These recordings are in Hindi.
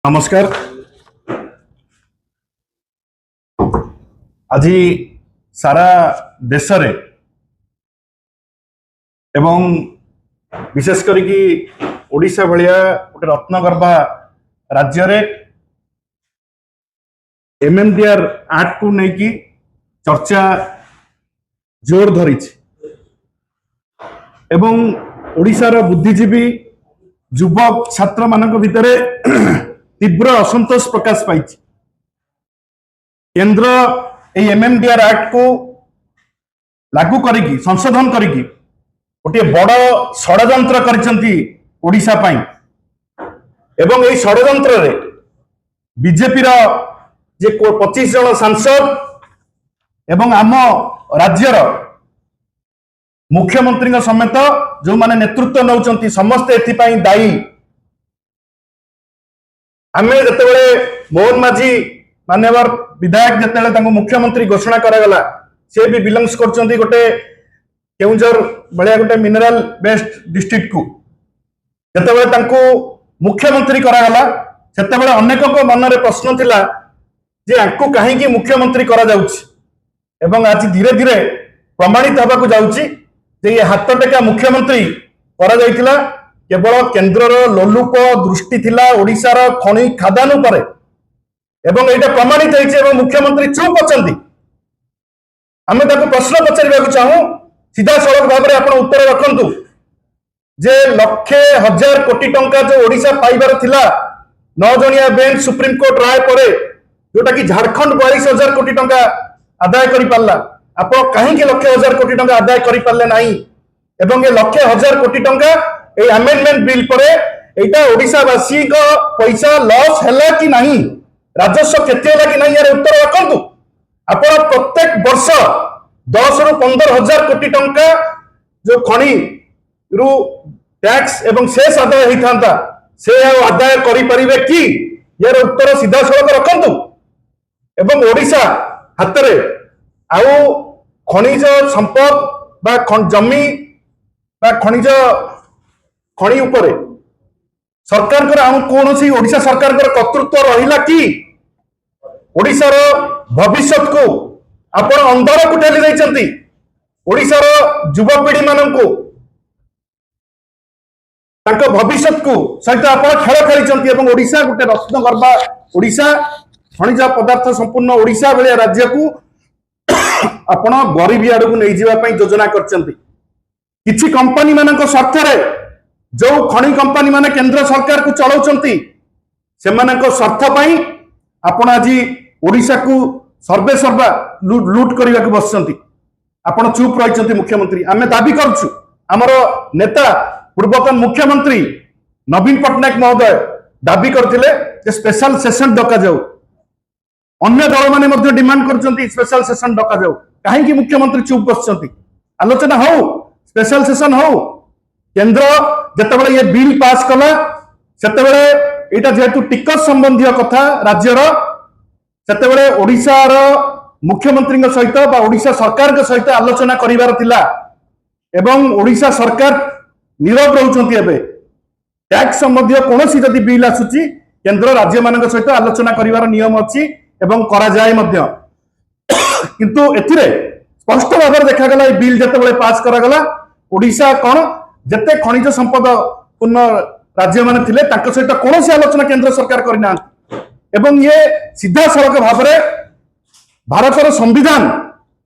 नमस्कार। आज सारा देश रे एवं विशेष करी ओडिशा भलिया गोटे रत्नगर्भा राज्य रे एमएमडीआर एक्ट को लेकिन चर्चा जोर धरी एवं ओडिशार बुद्धिजीवी युवक छात्र मानक भितरे तीव्र असंतोष प्रकाश पाई। केंद्र एमएमडीआर एक्ट को लागू करिकी संशोधन करिकी गोटे बड़ षड्यंत्र करिसंती ओडिशा पाई एवं एई षड्यंत्र रे बीजेपी रो जे 25 जन सांसद एवं आम राज्यर मुख्यमंत्री समेत जो माने नेतृत्व नौचंती समस्ते एथिपाई दायी। आमे जतेबेले मोहन माझी मान्यवर विधायक जतेबेले तांको मुख्यमंत्री घोषणा करागला से भी बिलोंग्स करचंती गोटे केउंझर भलिया गोटे मिनरल बेस्ड डिस्ट्रिक्ट को जतेबेले तांको मुख्यमंत्री करागला सेतेबेले अनेकक मन रे प्रश्न थिला जे आंको काहे कि मुख्यमंत्री करा जाउछि एवं आज धीरे धीरे प्रमाणित होबाकू जाउछि जे ये हाथ टेका मुख्यमंत्री करा जाइतिला केवल केंद्रर लोलुप दृष्टि थिला ओडिशार खनि खादान उपरे एवं एटा प्रमाणित होइছে एवं मुख्यमंत्री चुप अछंती। आमे ताको प्रश्न पचारिबाकू चाहू सीधा सड़क भाव में आपण उत्तर रखंतु जे लक्षे हजार कोटी टंका जो ओडिशा पाइबार थिला 9 जणिया बेंच सुप्रीम कोर्ट राय परे जोटा कि झारखंड 42,000 कोटी टंका आदाय करि पारला आपण काहे कि लक्षे हजार कोटी टंका आदाय करि पारले नाही एवं ये लक्षे हजार कोटी टंका ए अमेंडमेंट बिल पर एटा ओडिशा वासी को पैसा लॉस हैला कि नहीं राजस्व केते हैला कि नहीं यार उत्तर रखंतु। आपण प्रत्येक वर्ष 10 रु 15,000 कोटी टंका जो खनि रु टैक्स एवं शेष आदाय होइथांता से आदाय करि परिबे कि यार उत्तर सीधा सड़क रखंतु एवं ओडिशा हाथ रे आउ खनिज संपद बा जमी बा खनि उपरे सरकार कर आउ कोनोसी ओडिशा सरकार कर कर्तृत्व रहिला कि ओडिशार भविष्य को आपण अंधार को ठेली दैचंती ओडिशार युवपीढ़ी माननकु तांको भविष्य को सहित आपण खेल खेली एवं ओडिशा गोटे रत्नगर्भा ओडिशा खनिज पदार्थ संपूर्ण ओडिशा भलिया राज्य को आपण गरीबी आड़ को नहीं जावा योजना करचंती। किछि कंपनी मानक स्वार्थ रे जो खनि कंपनी माने केंद्र सरकार को चलाउचंती सेमानक स्वार्थ पई आपण आज ओडिशा को सर्वे सर्वा लूट करबा को बसचंती। आपण चुप रहिचंती मुख्यमंत्री। आमे दाबी करछु हमर नेता पूर्वतन मुख्यमंत्री नवीन पटनायक महोदय दाबी करथिले जे स्पेशल सेशन डका जाऊ अन्य दल माने मध्य डिमांड करचंती स्पेशल सेशन डका जाऊ काहे कि मुख्यमंत्री चुप बसचंती। आलोचना हो स्पेशल सेशन हो केंद्र जतेबेले ये बिल पास कला सेतेबेले एटा जेतु टिकट संबंधी कथा राज्यर सेतेबेले ओडिशार मुख्यमंत्री सहित बा ओडिशा सरकार के सहित आलोचना करिवार थिला एवं ओडिशा सरकार नीरव रहउचंती। एबे टैक्स संबंधी कोनोसी जदि बिल आसुची केंद्र राज्य मानक सहित आलोचना करिवार नियम अछि एवं करा जाय मध्य किंतु एथिरे स्पष्ट भाव में देखा गला बिल जतेबेले पास करा गला ओडिशा कोन जते खनिज संपद पूर्ण राज्य माने थिले तांको सहित कोनोसी आलोचना केंद्र सरकार करिना एवं ये सीधा सड़क भाव में भारतर संविधान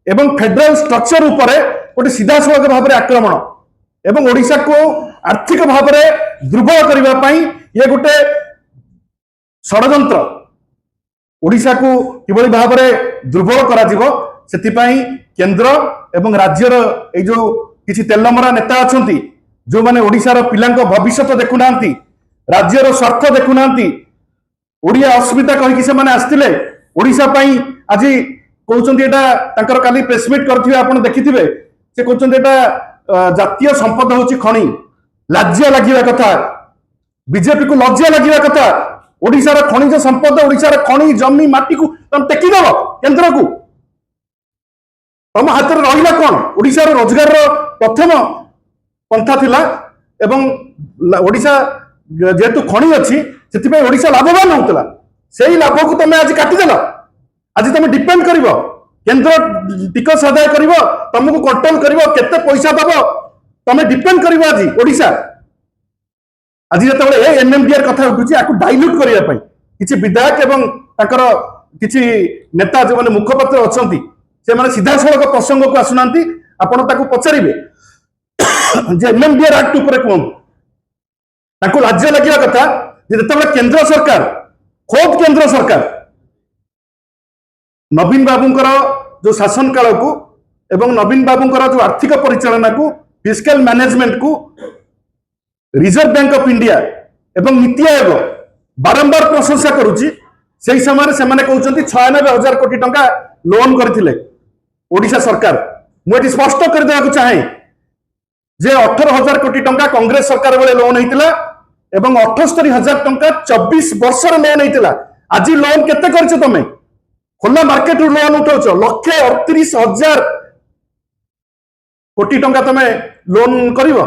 एवं फेडरल स्ट्रक्चर उपरे गोटे सीधा सड़क भाव में आक्रमण एवं ओडिशा को आर्थिक भाव में दुर्बल करबा पई ये गोटे षड्यंत्र ओडिशा को किभली भाव में दुर्बल करा जिवो सेतिपाई केंद्र एवं राज्यर ए जो किछि तेलमरा नेता अछंती जो माने ओडिशार पिलांको भविष्य देखुना राज्यर स्वार्थ देखुना ओडिया अस्मिता कहि कि से माने आस्तिले ओडिशा पई आज कहउचंती एटा तांकर काली प्रेस मीट करथिबे आपण देखिथिबे से कहउचंती एटा जातीय संपद होची खनि लज्जा लागिवा कथा बीजेपी को लज्जा लागिवा कथा ओडिशार खनिज संपद ओडिशार खनि जमी माटी को तम टेकी दब केंद्र को तम हाथ में रहिला कोन ओडिशार रोजगार प्रथम पंथा थिला एवं ओडिशा जेहेतु खनि अच्छी से ओडिशा लाभवान होता से लाभ को तुम आज काटिदेल आज तुम डिपेंड कर केंद्र टिकस आदाय कर तुमको कंट्रोल कर केते पैसा दब तुम डिपेंड कर आज ओडिशा आज जो एमएमडीआर कथा उठू डाइल्यूट करने किसी विधायक एवं किसी नेता जो मैंने मुखपत्र अच्छा से सीधा सड़क प्रसंग को आसुना आपड़ पचारे एमएमडीआर एक्ट उपर कहूँ राज्य लगे कथा जो केंद्र सरकार खोद केंद्र सरकार नवीन बाबूंकर जो शासन काल को एवं नवीन बाबूंकर जो आर्थिक परिचालना को फिस्कल मैनेजमेंट को रिजर्व बैंक ऑफ इंडिया एवं नीति आयोग बारंबार प्रशंसा करुच्ची से समय से कहते 96,000 कोटी टंका लोन करथिले ओडिशा सरकार मुझे स्पष्ट करदेवा चाहे जे 18,000 कोटी टंका कांग्रेस सरकार बेले लोन होता एवं 78,000 टंका 24 वर्ष लोन होता आज लोन केते करछ तमे खोला मार्केट लोन उठाउछ 1,38,000 कोटी टंका तमे लोन करिवो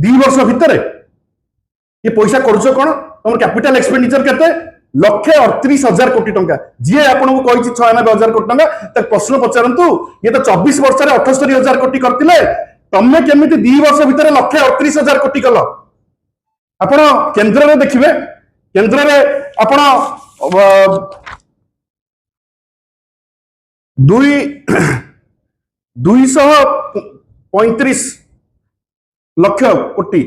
2 वर्ष भितर ये पैसा करुछ कोन तुम कैपिटल एक्सपेंडिचर केते 1,38,000 कोटी टंका जी आपको कही 96,000 कोटी टंका तक प्रश्न पचारतु ये तो 24 वर्ष 78,000 कोटी करते तमें केमी 2 वर्ष भितर 1,38,000 कोटी कल आप केन्द्र में देखिए केन्द्र में आप 235 लक्ष कोटी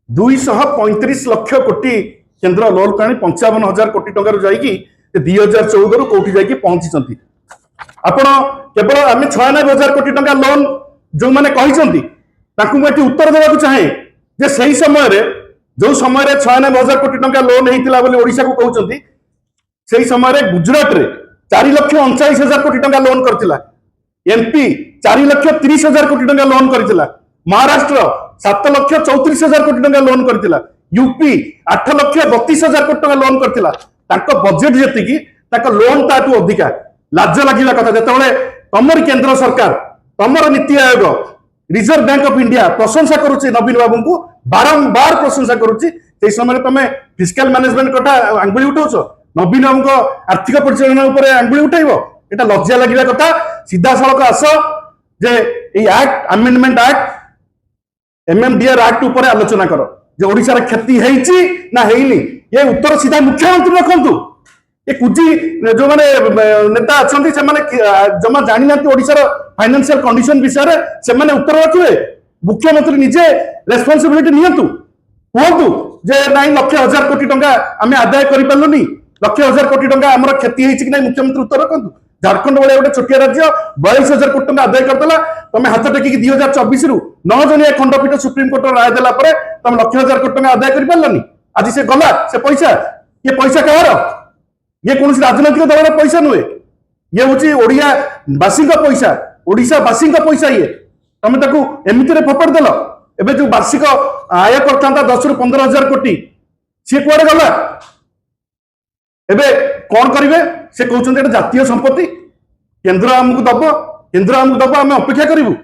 235 लक्ष कोटी केंद्र लोन काणी 55,000 कोटी टंका जाइकी 2014 रु कोठी जाइकी पहुंची आपण केवल आम 96,000 कोटी टंका लोन जो मैंने कही मुझे उत्तर देवा चाहे जे सही समय रे जो समय 96,000 कोटी टंका लोन होता बोली ओडिशा को कहते से समय गुजरात रे 4,39,000 कोटी टंका लोन करथिला एमपी 4,30,000 कोटी टंका लोन करथिला महाराष्ट्र 7,34,000 कोटी टंका लोन करथिला यूपी 8,32,000 कोटी टंका लोन करथिला ताको बजेट जेतिकी ताको लोन ताटू अधिका लाज लागिला कथा जेतेबेले तमर केंद्र सरकार तमर NITI Aayog reserve bank of India प्रशंसा करुचे नवीन बाबू को बारंबार प्रशंसा करुचे से समय तुम फिस्कल मैनेजमेंट कथा आंगुली उठाउछ नवीन बाबू को आर्थिक परिचालना उपर आंगुली उठाइब एटा लज्जा लागिला कथा सीधा सड़क आस जे act amendment act MMDR act उपर आलोचना कर जे ओडिशा रे क्षति हेइची ना हेइनी ये उत्तर सीधा मुख्यमंत्री रखंतु ये कुजी जो माने नेता अछंती से माने जमा जानि नांती ओडिशा रो फाइनेंशियल कंडीशन विषय रे से माने उत्तर रखिबे मुख्यमंत्री निजे रेस्पोंसिबिलिटी नियंतु कहतु जे नाइ 1,00,000 कोटी टंका आमे आदाय करि पालुनी 1,00,000 कोटी टंका हमर क्षति हेइची कि नाइ मुख्यमंत्री उत्तर रखंतु झारखंड वाले गोटे छोटिया राज्य 42,000 कोटी टंका आदाय करदेला तुम हाथ टेकिक 2024 रु 9 जनिया खंडपीठ सुप्रीम कोर्ट राय देला परे तुम 1,00,000 कोटी टंका आदाय कर पारलनी आज से गला से पैसा ये पैसा कहार ये कौन राजनैतिक दल पैसा नुहे ये हूँ ओडिया बासी पैसा ओडिशा बासी पैसा ये तुम एमती फपड़ देल एवं जो वार्षिक आय करता 10 रु 15,000 कोटी सी कुआडे गला एबे कौन करेंगे से कहते जातीय संपत्ति केंद्र आमको दब आम अपेक्षा करूँ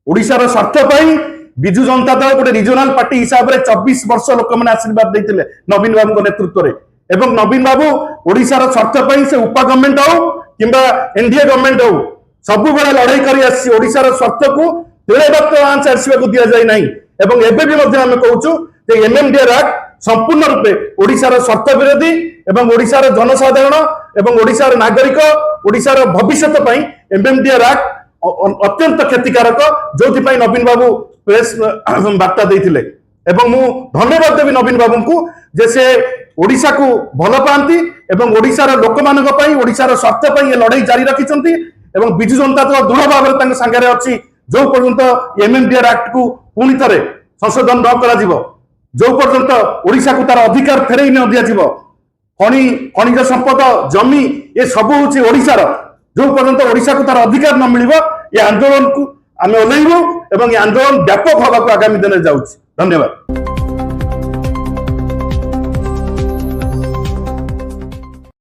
ओडिशार स्वार्थ पाई बिजु जनता दल गोटे रिजनाल पार्टी हिसाब से 24 वर्ष लोक मैंने आशीर्वाद देते नवीन बाबू नेतृत्व में एवं नवीन बाबू ओडिशार स्वार्थ पाई से उपा गवर्नमेंट हो कि एनडीए गवर्नमेंट हो सबु बेले लड़ाई कर ओडिशार स्वार्थ को तेरे आंच आसवाक दि जाए ना एवं एवं आम कहूँ एमएमडीआर एक्ट संपूर्ण रूपे ओडिशार स्वार्थ विरोधी एवं ओडिशार जनसाधारण एवं ओडिशार नागरिक ओडिशार भविष्य एमएमडीआर एक्ट अत्यंत क्षतिकारक जो नवीन बाबू प्रेस वार्ता देते एवं मु धन्यवाद देवी नवीन बाबू को जे से ओडिशा को भल पाती एवं ओडिशार लोक मान ओडिशार स्वार्थ ये लड़ाई जारी रखिंट एवं बिजु जनता दल दृढ़ भाव सांगे अच्छी जो पर्यंत एमएमडीआर एक्ट को पुणी थे संशोधन न कर जो पर्यंत ओडिशा को तार अधिकार फेरई न दिया खनिज संपद जमी ये सब हूँ ओडिशार जो पर्यंत ओडिशा को तार अधिकार न मिल ये आंदोलन को आम ओल्लैबू एवं ये आंदोलन व्यापक होगा आगामी दिन में जाऊँ धन्यवाद।